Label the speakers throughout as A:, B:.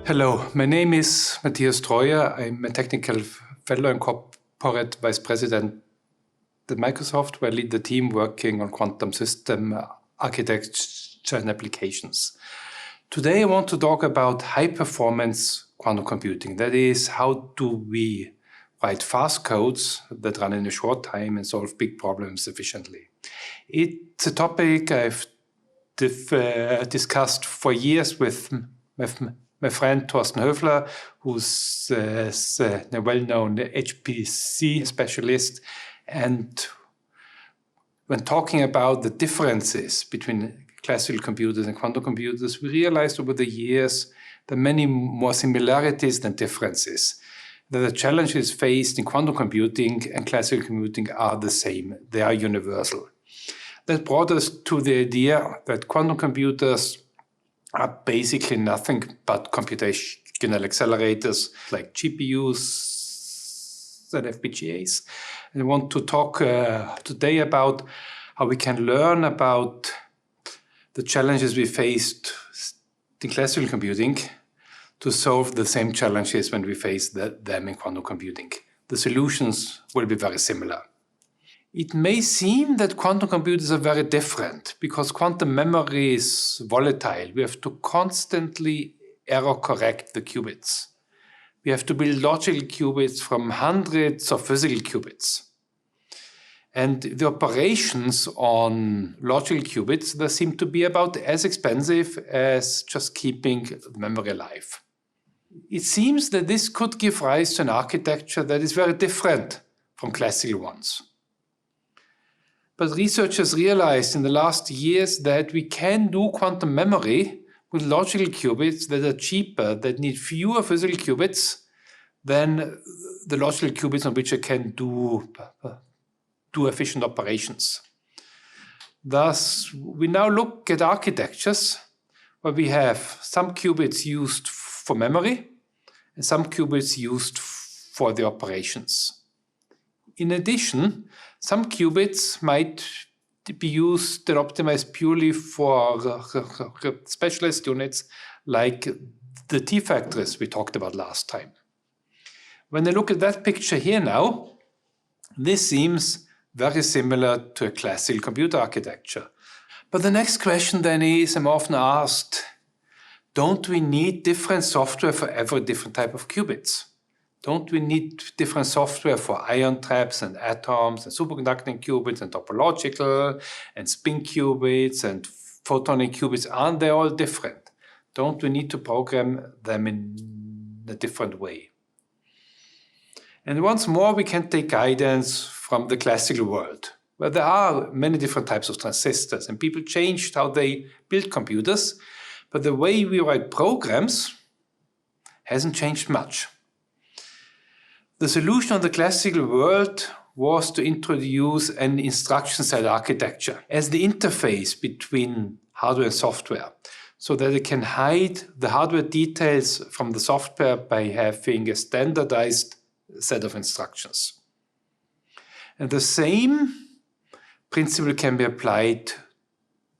A: Hello, my name is Matthias Troyer. I'm a technical fellow and corporate vice president at Microsoft, where I lead the team working on quantum system architecture and applications. Today I want to talk about high-performance quantum computing. That is, how do we write fast codes that run in a short time and solve big problems efficiently? It's a topic I've discussed for years with my friend Thorsten Höfler, who's a well-known HPC specialist. And when talking about the differences between classical computers and quantum computers, we realized over the years there are many more similarities than differences. That the challenges faced in quantum computing and classical computing are the same. They are universal. That brought us to the idea that quantum computers are basically nothing but computational accelerators like GPUs and FPGAs. And I want to talk today about how we can learn about the challenges we faced in classical computing to solve the same challenges when we face them in quantum computing. The solutions will be very similar. It may seem that quantum computers are very different because quantum memory is volatile. We have to constantly error correct the qubits. We have to build logical qubits from hundreds of physical qubits. And the operations on logical qubits, they seem to be about as expensive as just keeping the memory alive. It seems that this could give rise to an architecture that is very different from classical ones. But researchers realized in the last years that we can do quantum memory with logical qubits that are cheaper, that need fewer physical qubits than the logical qubits on which I can do efficient operations. Thus, we now look at architectures where we have some qubits used for memory and some qubits used for the operations. In addition, some qubits might be used and optimized purely for specialist units like the T-factors we talked about last time. When I look at that picture here now, this seems very similar to a classical computer architecture. But the next question then is, I'm often asked, don't we need different software for every different type of qubits? Don't we need different software for ion traps and atoms and superconducting qubits and topological and spin qubits and photonic qubits? Aren't they all different? Don't we need to program them in a different way? And once more, we can take guidance from the classical world, where there are many different types of transistors and people changed how they build computers, but the way we write programs hasn't changed much. The solution of the classical world was to introduce an instruction set architecture as the interface between hardware and software, so that it can hide the hardware details from the software by having a standardized set of instructions. And the same principle can be applied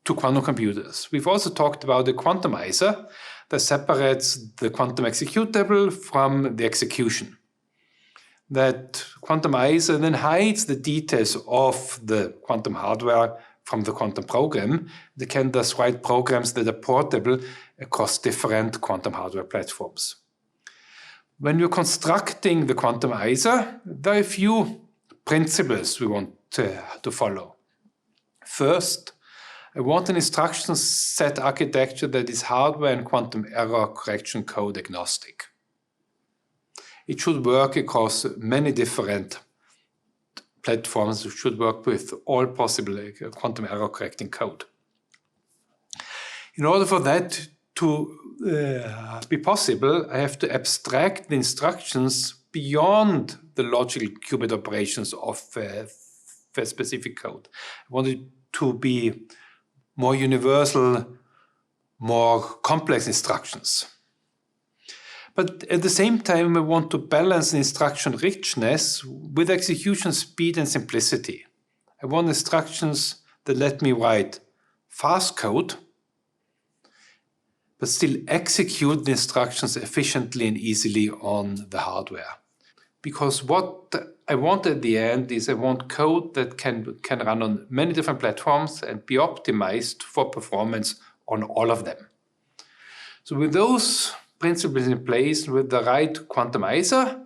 A: to quantum computers. We've also talked about the quantumizer that separates the quantum executable from the execution. That quantumizer then hides the details of the quantum hardware from the quantum program. They can thus write programs that are portable across different quantum hardware platforms. When we're constructing the quantumizer, there are a few principles we want to follow. First, I want an instruction set architecture that is hardware and quantum error correction code agnostic. It should work across many different platforms. It should work with all possible quantum error correcting code. In order for that to be possible, I have to abstract the instructions beyond the logical qubit operations of a specific code. I want it to be more universal, more complex instructions. But at the same time, I want to balance the instruction richness with execution speed and simplicity. I want instructions that let me write fast code, but still execute the instructions efficiently and easily on the hardware. Because what I want at the end is I want code that can run on many different platforms and be optimized for performance on all of them. So with those principles in place, with the right quantumizer,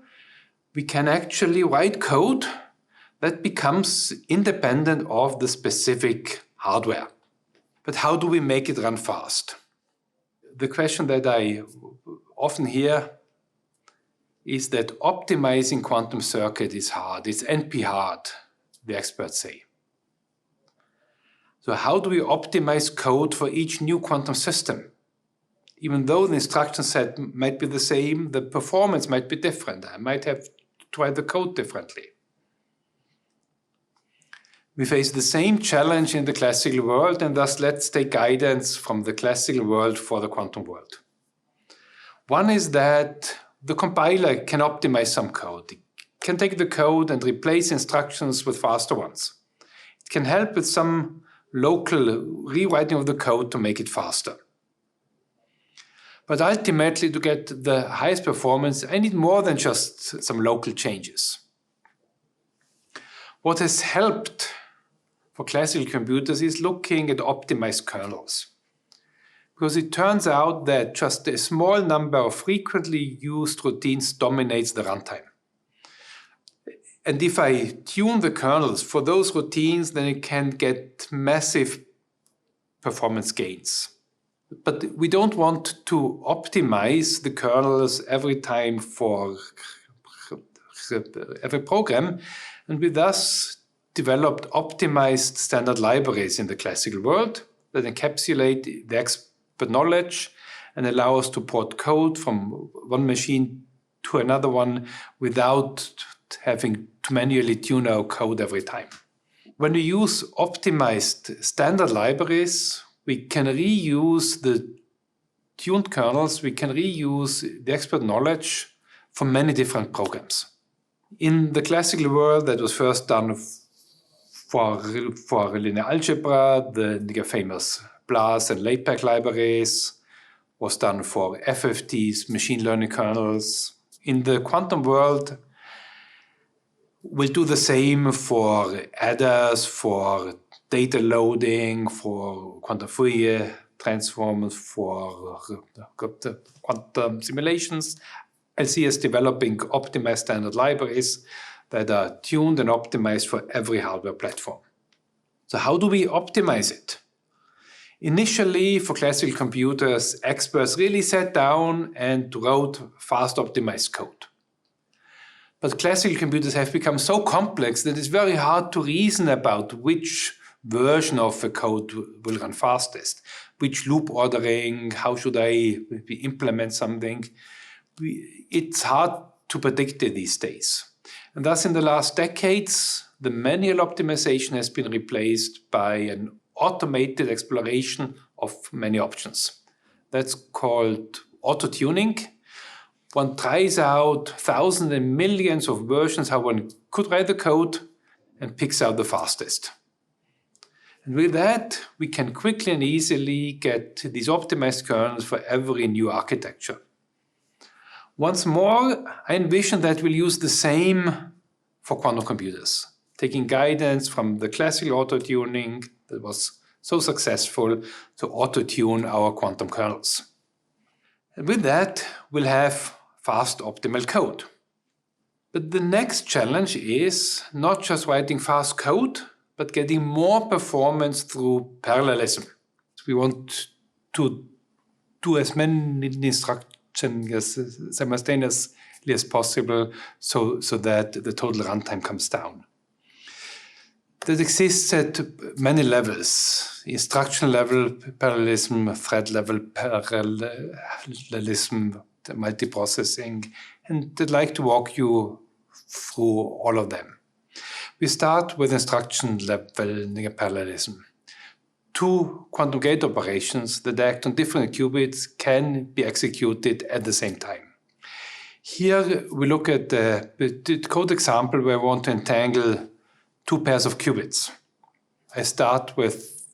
A: we can actually write code that becomes independent of the specific hardware. But how do we make it run fast? The question that I often hear is that optimizing quantum circuit is hard. It's NP hard, the experts say. So how do we optimize code for each new quantum system? Even though the instruction set might be the same, the performance might be different. I might have to write the code differently. We face the same challenge in the classical world, and thus let's take guidance from the classical world for the quantum world. One is that the compiler can optimize some code. It can take the code and replace instructions with faster ones. It can help with some local rewriting of the code to make it faster. But ultimately, to get the highest performance, I need more than just some local changes. What has helped for classical computers is looking at optimized kernels. Because it turns out that just a small number of frequently used routines dominates the runtime. And if I tune the kernels for those routines, then it can get massive performance gains. But we don't want to optimize the kernels every time for every program, and we thus developed optimized standard libraries in the classical world that encapsulate the expert knowledge and allow us to port code from one machine to another one without having to manually tune our code every time. When we use optimized standard libraries, we can reuse the tuned kernels, we can reuse the expert knowledge for many different programs. In the classical world, that was first done for linear algebra, the famous BLAS and LATEPAC libraries, was done for FFTs, machine learning kernels. In the quantum world, we'll do the same for adders, for data loading, for quantum Fourier transforms, for quantum simulations. I see us developing optimized standard libraries that are tuned and optimized for every hardware platform. So how do we optimize it? Initially, for classical computers, experts really sat down and wrote fast optimized code. But classical computers have become so complex that it's very hard to reason about which version of a code will run fastest, which loop ordering, how should I implement something. It's hard to predict it these days. And thus in the last decades, the manual optimization has been replaced by an automated exploration of many options. That's called autotuning. One tries out thousands and millions of versions how one could write the code and picks out the fastest. And with that, we can quickly and easily get these optimized kernels for every new architecture. Once more, I envision that we'll use the same for quantum computers, taking guidance from the classical autotuning that was so successful to auto-tune our quantum kernels. And with that, we'll have fast optimal code. But the next challenge is not just writing fast code, but getting more performance through parallelism. We want to do as many instructions simultaneously as possible so that the total runtime comes down. That exists at many levels: instruction level parallelism, thread level parallelism, multiprocessing, and I'd like to walk you through all of them. We start with instruction level parallelism. Two quantum gate operations that act on different qubits can be executed at the same time. Here we look at the code example where I want to entangle two pairs of qubits. I start with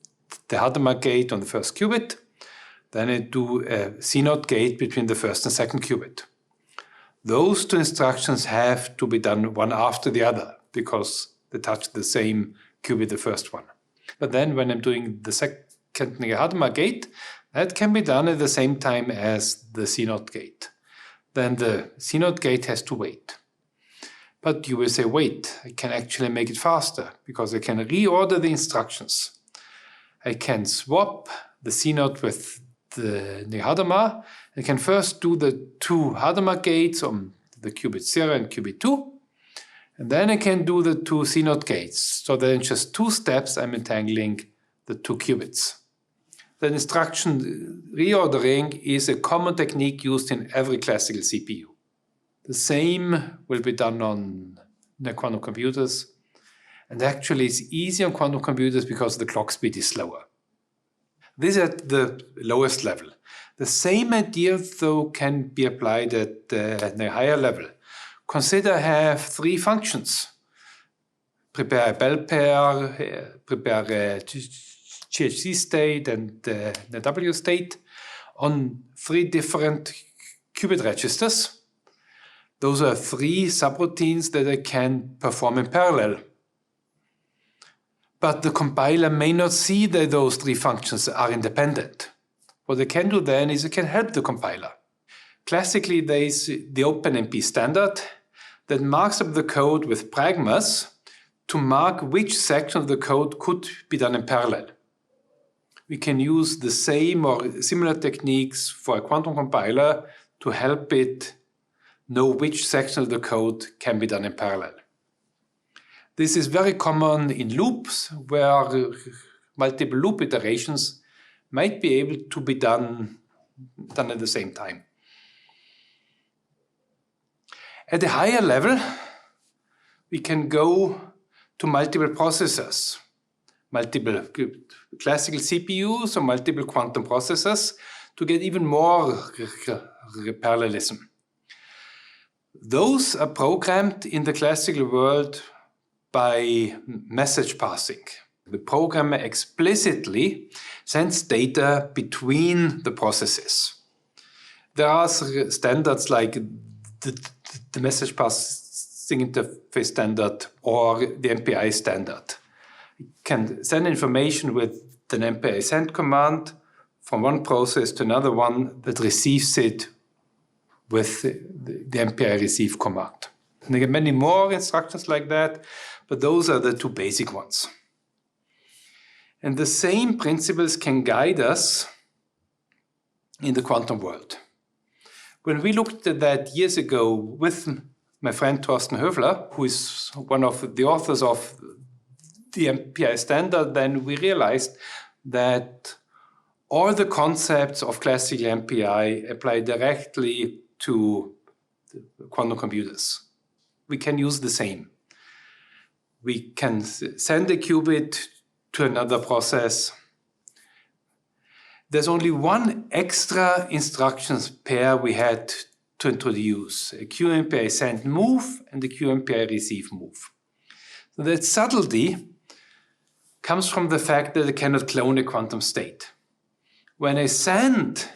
A: the Hadamard gate on the first qubit. then I do a CNOT gate between the first and second qubit. Those two instructions have to be done one after the other because they touch the same qubit, the first one. But then when I'm doing the second Hadamard gate, that can be done at the same time as the CNOT gate. Then the CNOT gate has to wait. But you will say, wait, I can actually make it faster because I can reorder the instructions. I can swap the CNOT with the Hadamard. I can first do the two Hadamard gates on the qubit 0 and qubit 2. And then I can do the two CNOT gates. So that in just 2 steps, I'm entangling the 2 qubits. The instruction reordering is a common technique used in every classical CPU. The same will be done on the quantum computers. And actually, it's easier on quantum computers because the clock speed is slower. This is at the lowest level. The same idea, though, can be applied at the higher level. Consider I have 3 functions. Prepare a bell pair, prepare a GHZ state and the W state on 3 different qubit registers. Those are 3 subroutines that I can perform in parallel. But the compiler may not see that those 3 functions are independent. What I can do then is I can help the compiler. Classically, there is the OpenMP standard that marks up the code with pragmas to mark which section of the code could be done in parallel. We can use the same or similar techniques for a quantum compiler to help it know which section of the code can be done in parallel. This is very common in loops where multiple loop iterations might be able to be done at the same time. At a higher level, we can go to multiple processors, multiple classical CPUs or multiple quantum processors to get even more parallelism. Those are programmed in the classical world by message passing. The programmer explicitly sends data between the processes. There are standards like the message passing interface standard or the MPI standard. You can send information with an MPI send command from one process to another one that receives it with the MPI receive command. And there are many more instructions like that, but those are the 2 basic ones. And the same principles can guide us in the quantum world. When we looked at that years ago with my friend Thorsten Höfler, who is one of the authors of the MPI standard, then we realized that all the concepts of classical MPI apply directly to quantum computers. We can use the same. We can send a qubit to another process. There's only one extra instructions pair we had to introduce, a QMPI send move and the QMPI receive move. So that subtlety comes from the fact that I cannot clone a quantum state. When I send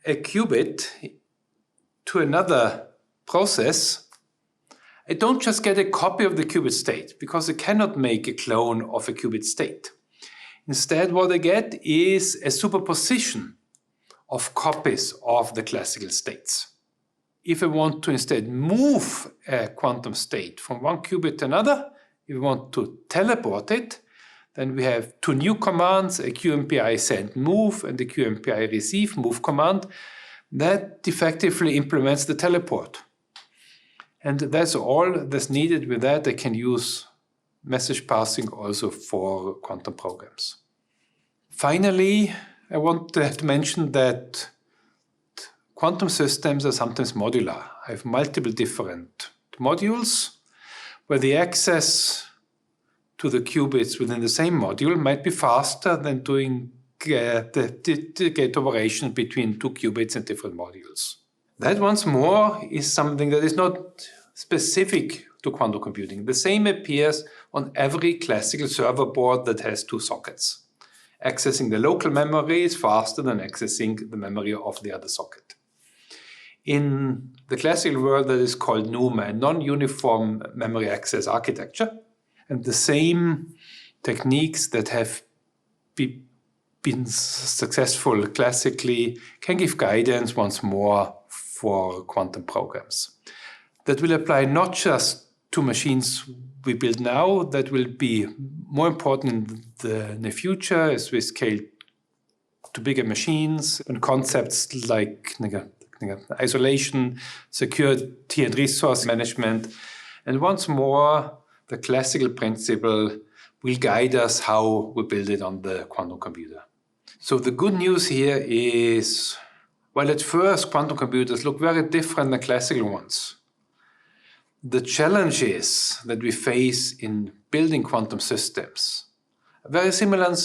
A: a qubit to another process, I don't just get a copy of the qubit state because I cannot make a clone of a qubit state. Instead, what I get is a superposition of copies of the classical states. If I want to instead move a quantum state from one qubit to another, if we want to teleport it, then we have 2 new commands, a QMPI send move and the QMPI receive move command that effectively implements the teleport. And that's all that's needed. With that, I can use message passing also for quantum programs. Finally, I want to mention that quantum systems are sometimes modular. I have multiple different modules where the access to the qubits within the same module might be faster than doing the gate operation between 2 qubits in different modules. That, once more, is something that is not specific to quantum computing. The same appears on every classical server board that has 2 sockets. Accessing the local memory is faster than accessing the memory of the other socket. In the classical world, that is called NUMA, a non-uniform memory access architecture. And the same techniques that have been successful classically can give guidance once more for quantum programs. That will apply not just to machines we build now, that will be more important in the near future as we scale to bigger machines, and concepts like isolation, security, and resource management. And once more, the classical principle will guide us how we build it on the quantum computer. So the good news here is, while at first quantum computers look very different than classical ones, the challenges that we face in building quantum systems are very similar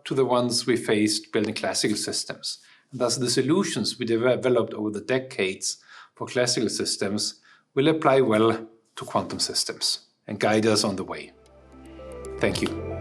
A: to the ones we faced building classical systems. And thus the solutions we developed over the decades for classical systems will apply well to quantum systems and guide us on the way. Thank you.